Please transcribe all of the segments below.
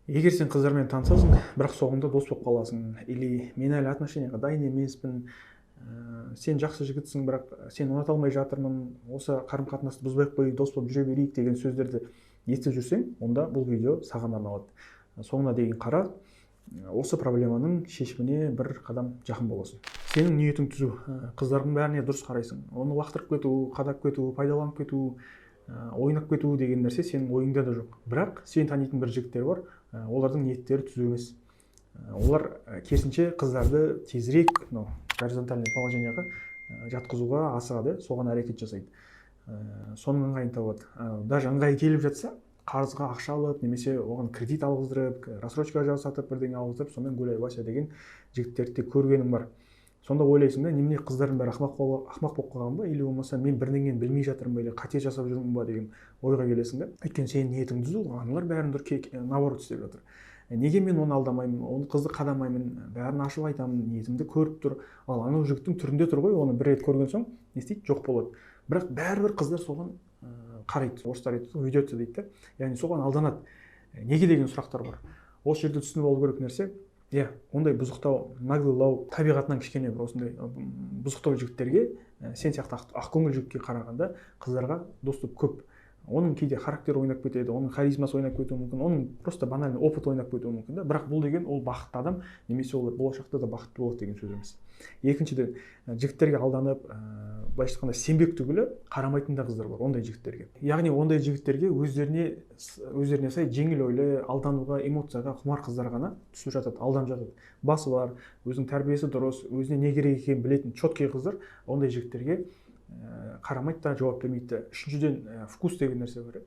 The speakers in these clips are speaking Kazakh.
Егер сен қыздармен танысасың, бірақ соңында дос болып қаласың, или мен әлі отношенияға дайын емеспін, сен жақсы жігітсің, бірақ сен ұната алмай жатырмын, осы қарым қатынасты бұзбай ақ қояйық, дос болып жүре берейік деген сөздерді естіп жүрсең, онда бұл видео саған арналады. Соңына дейін қара, осы проблеманың шешіміне бір қадам жақын боласың. Сенің ниетің түзу, қыздардың бәріне дұрыс қарайсың. Оны лақтырып кету, қадап кету, пайдаланып кету, ойнап кету деген нәрсе сенің ойыңда да жоқ. Бірақ сен танитын бір жігіттер бар, олардың ниеттері түзу емес. Олар керісінше қыздарды тезірек горизонтальный положенияға жатқызуға асығады, соған әрекет жасайды. Соның ыңғайын табады. Даже ыңғайы келіп жатса, қарызға ақша алып, немесе оған кредит алғыздырып, рассрочка жасатып, бірдеңе алғыздырып, сонымен гуляй Вася деген жігіттерді де көргенім бар. Сонда ойлайсың да, немене қыздардың бәрі ақымақ болып қалған ба, или болмаса мен бірдеңені білмей жатырмын ба, или қате жасап жүрмін ба деген ойға келесің да. Өйткені сенің ниетің түзу, аналар бәрін наоборот істеп жатыр. Неге мен оны алдамаймын, оны қызды қадамаймын, бәрін ашып айтамын, ниетімді көріп тұр. Ал анау жігіттің түрінде тұр ғой, оны бір рет көрген соң не істейді, жоқ болады. Бірақ бәрібір қыздар соған қарайды. Орыстар айтады, ведется дейді да. Яғни соған алданады. Неге деген сұрақтар бар. Осы жерде түсініп алу керек нәрсе, ондай бұзықтау, наглылау, табиғатынан кішкене бір осындай бұзықтау жігіттерге, сен сияқты ақкөңіл жігітке қарағанда қыздарға доступ көп. Оның кейде характер ойнап кетеді, оның харизмасы ойнап кетуі мүмкін, оның просто банальный опыт ойнап кетуі мүмкін да. Бірақ бұл деген ол бақытты адам, немесе ол болашақта да бақытты болады деген сөз емес. Екіншіден, жігіттерге алданып, былайша айтқанда сенбек түгілі қарамайтын да қыздар бар ондай жігіттерге. Яғни ондай жігіттерге өздеріне сай жеңіл ойлы, алдануға, эмоцияға құмар қыздар ғана түсіп жатады, алданып жатады. Басы бар, өзінің тәрбиесі дұрыс, өзіне не керек екенін білетін четкий қыздар ондай жігіттерге қарамайды да, жауап бермейді да. Үшіншіден, вкус деген нәрсе бар.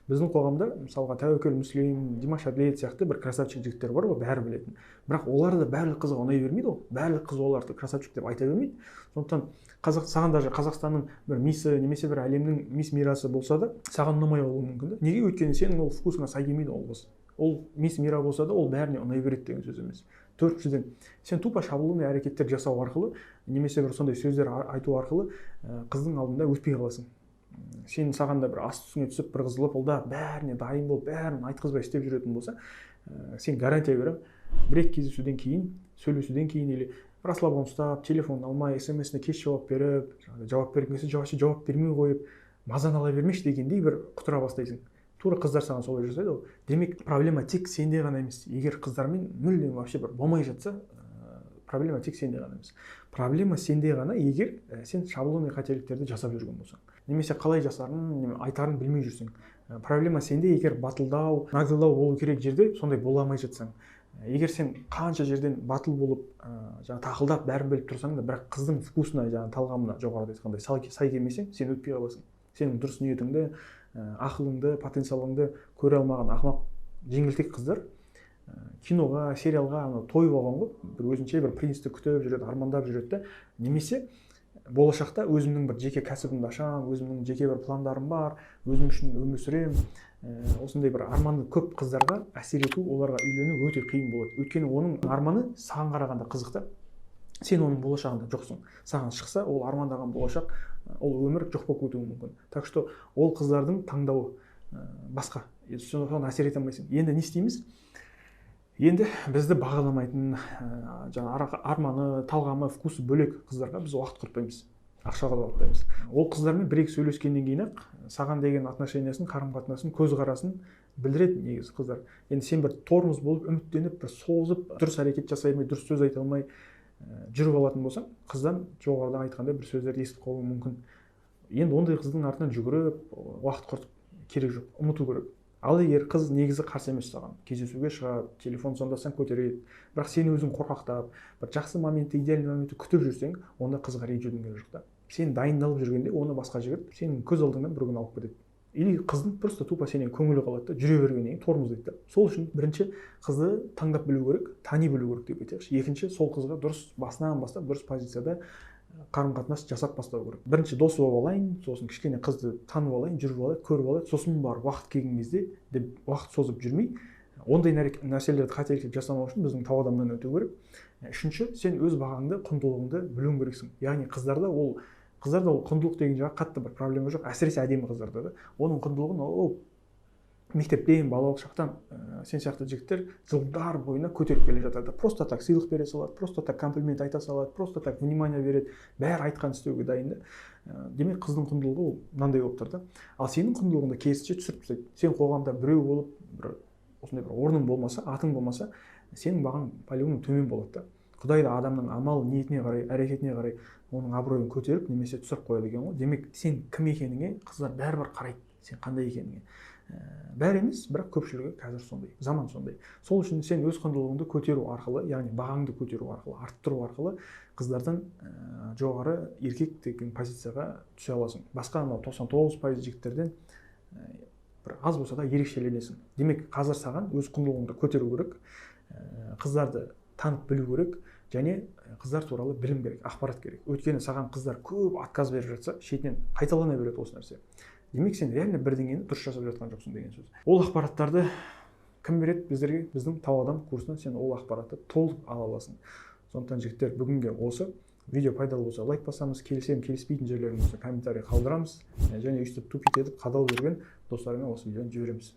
Біздің қоғамда, мысалға, Тәуекел Мүслим, Димаш Әділет сияқты бір красавчик жігіттер бар ғой, бәрі білетін. Бірақ олар да барлық қызға ұнай бермейді ғой. Барлық қыз оларды красавчик деп айта бермейді. Сондықтан саған даже Қазақстанның бір мисі, немесе бір әлемнің мисс мирасы болса да, саған ұнамай қалуы мүмкін да. Неге? Өйткені сенің ол вкусыңа сай келмейді ол қыз. Ол мисс мира болса да, ол бәріне ұнай береді деген сөз емес. Төртіншіден, сен тупо шаблонный әрекеттер жасау арқылы, немесе бір сондай сөздер айту арқылы қыздың алдында өтпей қаласың. Саған да бір асты үстіңе түсіп, бір қызылып, ол да бәріне дайын болып, бәрін айтқызбай істеп жүретін болса, сен гарантия беремін, бір-екі кездесуден кейін, сөйлесуден кейін, или расслабон ұстап, телефонын алмай, смс-іне кеш жауап беріп, жауап берген кезде жауап бермей қойып, мазаны ала бермеші дегендей бір құтыра бастайсың. Тура қыздар саған солай жасайды ғой. Демек, проблема тек сенде ғана емес. Егер қыздармен мүлдем вообще бір болмай жатса, проблема тек сенде ғана емес. Проблема сенде ғана, егер сен шаблонный қателіктерді жасап жүрген болсаң. Немесе қалай жасарын, айтарын білмей жүрсең. Проблема сенде, егер батылдау, наглылау болу керек жерде сондай бола алмай жатсаң. Егер сен қанша жерден батыл болып, тақылдап бәрін біліп тұрсаң да, бірақ қыздың вкусына, талғамына, жоғарыда айтқандай сай келмесең, сен өтпей қаласың. Сенің дұрыс ниетіңді, ақылыңды, потенциалыңды көре алмаған ақымақ жеңілтек қыздар киноға, сериалға тойып алған ғой, бір өзінше бір принцті күтіп жүреді, армандап жүреді да. Немесе болашақта өзімнің бір жеке кәсібімді ашам, өзімнің жеке бір пландарым бар, өзім үшін өмір сүрем. Осындай бір арманды көп қыздарға әсер ету, оларға үйлену өте қиын болады. Өйткені оның арманы саған қарағанда қызық та. Сен оның болашағында жоқсың. Саған шықса, ол армандаған болашақ, ол өмір жоқ болып кетуі мүмкін. Так что ол қыздардың таңдауы басқа. Соған әсер ете алмайсың. Енді не істейміз? Енді бізді бағаламайтын, арманы, талғамы, вкусы бөлек қыздарға біз уақыт құртпаймыз, ақшаға да құртпаймыз. Ол қыздармен бір-екі сөйлескеннен кейін-ақ саған деген отношениясын, қарым-қатынасын, көзқарасын білдіреді негізі қыздар. Енді сен бір тормоз болып, үміттеніп, бір созып, дұрыс әрекет жасай алмай, дұрыс сөз айта алмай жүріп алатын болсаң, қыздан жоғарыда айтқандай бір сөздерді естіп қалуы мүмкін. Енді ондай қыздың артынан жүгіріп, уақыт құртып керек жоқ, ұмыту керек. Ал егер қыз негізі қарсы емес саған, кездесуге шығады, телефон звондасаң көтереді, бірақ сен өзің қорқақтап, бір жақсы моментті, идеальный моментті күтіп жүрсең, онда қызға ренжудің керегі жоқ та. Сен дайындалып жүргенде, оны басқа жігіт сенің көз алдыңнан бір күн алып кетеді. Или қыздың просто тупо сенен көңілі қалады да, жүре бергеннен кейін тормоздайды да. Сол үшін бірінші қызды таңдап білу керек, тани білу керек деп айтайықшы. Екінші, сол қызға дұрыс басынан бастап дұрыс позицияда қарым-қатынас жасап бастау керек. Бірінші дос болып алайын, сосын кішкене қызды танып алайын, жүріп алайын, көріп алайын, сосын бар уақыт келген кезде деп уақыт созып жүрмей, ондай нәрселерді қателік жасамау үшін біздің тау адамнан өту керек. Үшінші, сен өз бағаңды, құндылығыңды білуің керексің. Яғни қыздарда ол құндылық деген жағы қатты бір проблема жоқ, әсіресе әдемі қыздарда да. Оның құндылығын мектептен балалық шақтан сен сияқты жігіттер жылдар бойына көтеріп келе жатады. Просто так сыйлық бере салады, просто так комплимент айта салады, просто так внимание береді, бәрі айтқан істеуге дайын да. Демек қыздың құндылығы ол мынандай болып тұр да. Ал сенің құндылығыңды керісінше түсіріп тастайды. Сен қоғамда біреу болып, бір осындай бір орның болмаса, атың болмаса, сенің бағаң по-любому төмен болады да. Құдай да адамның амал ниетіне қарай, әрекетіне қарай оның абыройын көтеріп немесе түсіріп қояды екен ғой. Демек сен кім екеніңе қыздар бәрібір қарайды, сен қандай екеніңе. Бәрі емес, бірақ көпшілігі қазір сондай, заман сондай. Сол үшін сен өз құндылығыңды көтеру арқылы, яғни бағаңды көтеру арқылы, арттыру арқылы қыздардан жоғары еркек деген позицияға түсе аласың. Басқа анау 99% жігіттерден бір аз болса да ерекшеленесің. Демек қазір саған өз құндылығыңды көтеру керек, қыздарды танып білу керек және қыздар туралы білім керек, ақпарат керек. Өйткені саған қыздар көп отказ беріп жатса, шетінен қайталана береді осы нәрсе. Демек сен реально бірдеңені дұрыс жасап жатқан жоқсың деген сөз. Ол ақпараттарды кім береді біздерге? Біздің Тау адам курсынан сен ол ақпаратты толық ала аласың. Сондықтан жігіттер, бүгінге осы. Видео пайдалы болса лайк басамыз, келісем, келіспейтін жерлеріңізді комментарий қалдырамыз. Және өйстіп тупит етіп қадалып жүрген достарыңа осы видеоны жібереміз.